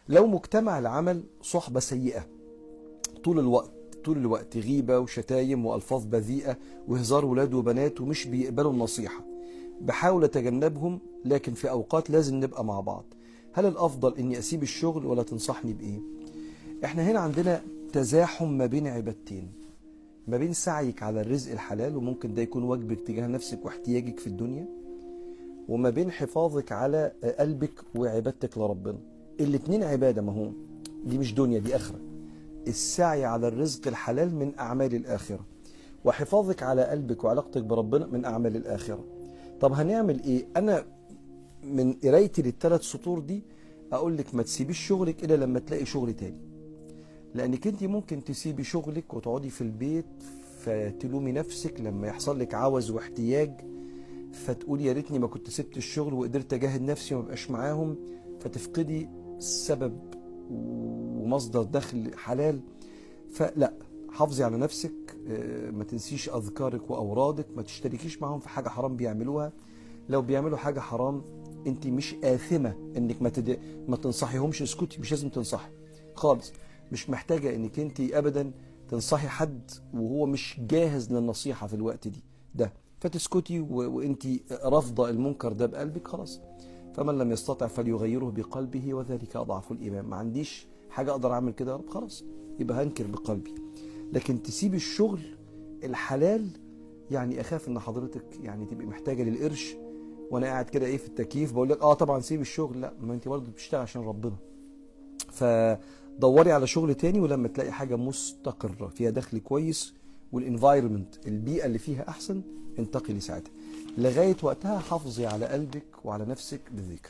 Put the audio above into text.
لو مجتمع العمل صحبة سيئة طول الوقت غيبة وشتايم وألفاظ بذيئة وهزار ولاد وبنات ومش بيقبلوا النصيحة، بحاول أتجنبهم، لكن في أوقات لازم نبقى مع بعض. هل الأفضل إني أسيب الشغل ولا تنصحني بإيه؟ إحنا هنا عندنا تزاحم ما بين عبادتين، ما بين سعيك على الرزق الحلال، وممكن ده يكون واجبك تجاه نفسك واحتياجك في الدنيا، وما بين حفاظك على قلبك وعبادتك لربنا. الاتنين عبادة، ما هو دي مش دنيا، دي آخرة. السعي على الرزق الحلال من أعمال الآخرة، وحفاظك على قلبك وعلاقتك بربنا من أعمال الآخرة. طب هنعمل إيه؟ أنا من قرايتي للثلاث سطور دي أقول لك ما تسيبيش شغلك إلا لما تلاقي شغل تاني، لأنك أنت ممكن تسيبي شغلك وتقعدي في البيت فتلومي نفسك لما يحصل لك عوز واحتياج، فتقولي يا ريتني ما كنت سبت الشغل وقدرت أجاهد نفسي وما بقاش معاهم، فتفقدي سبب ومصدر دخل حلال. فلا، حافظي على نفسك، ما تنسيش أذكارك وأورادك، ما تشتركيش معهم في حاجة حرام بيعملوها. لو بيعملوا حاجة حرام انت مش آثمة انك ما تنصحيهمش، اسكتي، مش لازم تنصحي خالص. مش محتاجة انك انت ابدا تنصحي حد وهو مش جاهز للنصيحة في الوقت ده، فتسكتي وانت رافضة المنكر ده بقلبك، خلاص. فمن لم يستطع فليغيره بقلبه وذلك أضعف الإيمان. ما عنديش حاجة أقدر أعمل كده يا رب، خلاص يبقى هنكر بقلبي. لكن تسيب الشغل الحلال، يعني أخاف إن حضرتك يعني تبقي محتاجة للقرش وأنا قاعد كده في التكييف بقول لك طبعا سيب الشغل. لا، ما أنت برضه بتشتغل عشان ربنا. فدوري على شغل تاني، ولما تلاقي حاجة مستقرة فيها دخل كويس والانفايرمنت البيئة اللي فيها أحسن، انتقلي ساعتها. لغاية وقتها حافظي على قلبك وعلى نفسك بالذكر.